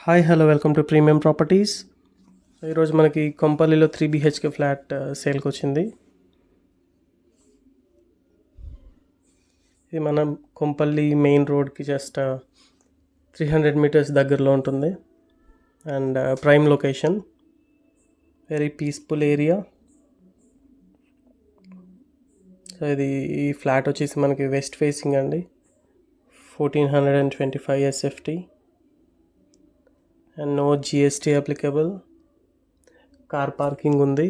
Hi hello welcome to premium properties. ఈరోజు మనకి కొంపల్లిలో 3 BHK flat సేల్కి వచ్చింది. ఇది మన కొంపల్లి మెయిన్ రోడ్కి జస్ట్ 300 మీటర్స్ దగ్గరలో ఉంటుంది and prime location, very peaceful area. So ఈ ఫ్లాట్ వచ్చేసి మనకి వెస్ట్ ఫేసింగ్ అండి, 1425 SFT and no GST applicable. Car parking ఉంది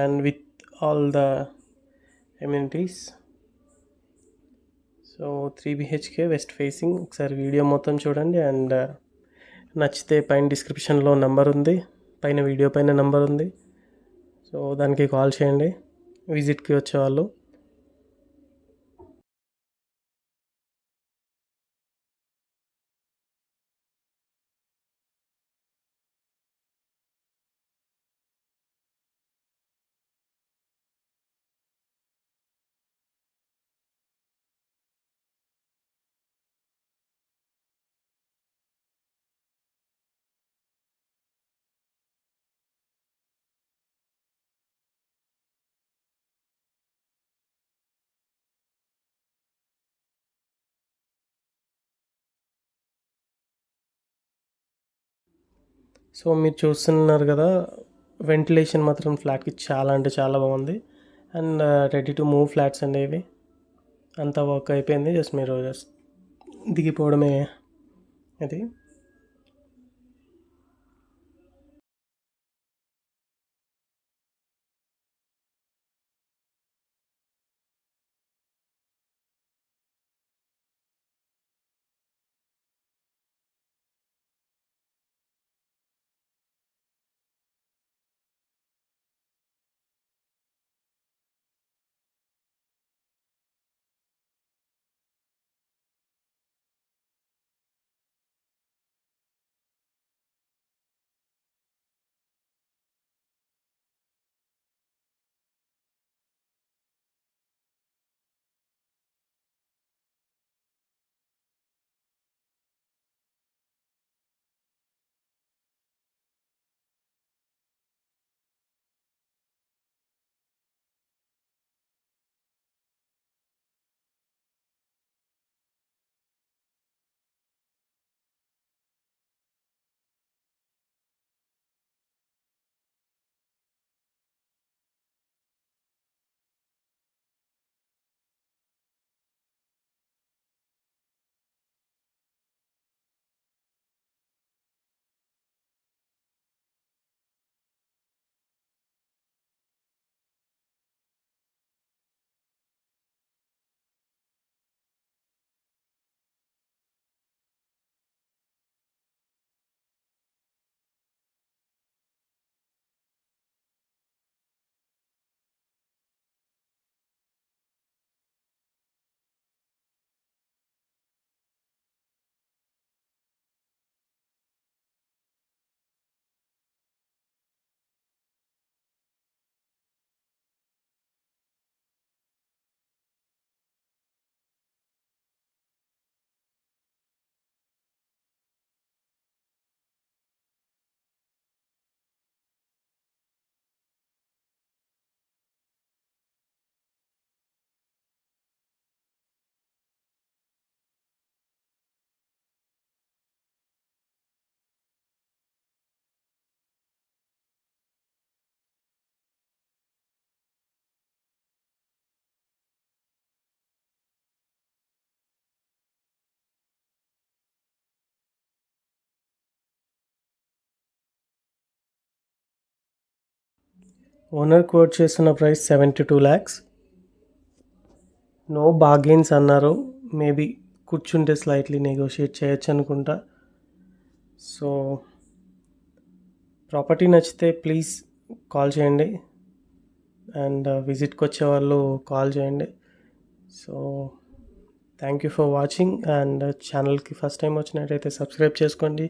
and with all the amenities. So 3 BHK west facing. ఒకసారి వీడియో మొత్తం చూడండి అండ్ నచ్చితే పైన డిస్క్రిప్షన్లో నెంబర్ ఉంది, పైన వీడియో పైన నెంబర్ ఉంది. సో దానికి కాల్ చేయండి విజిట్కి వచ్చేవాళ్ళు. సో మీరు చూస్తున్నారు కదా, వెంటిలేషన్ మాత్రం ఫ్లాట్కి చాలా అంటే చాలా బాగుంది and ready to move flats అండి ఇవి. అంతా వర్క్ అయిపోయింది, జస్ట్ మీరు దిగిపోవడమే. ఇది ఓనర్ కోట్ చేస్తున్న ప్రైస్ 72 lakhs. నో బార్గెన్స్ అన్నారు, మేబీ కూర్చుంటే స్లైట్లీ నెగోషియేట్ చేయొచ్చు అనుకుంటా. సో ప్రాపర్టీ నచ్చితే ప్లీజ్ కాల్ చేయండి అండ్ విజిట్కి వచ్చే వాళ్ళు కాల్ చేయండి. So thank you for watching and ఛానల్కి ఫస్ట్ టైం వచ్చినట్టయితే సబ్స్క్రైబ్ చేసుకోండి.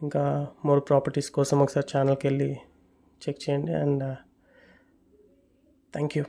ఇంకా మోర్ ప్రాపర్టీస్ కోసం ఒకసారి ఛానల్కి వెళ్ళి చెక్ చేయండి అండ్ థ్యాంక్ యూ.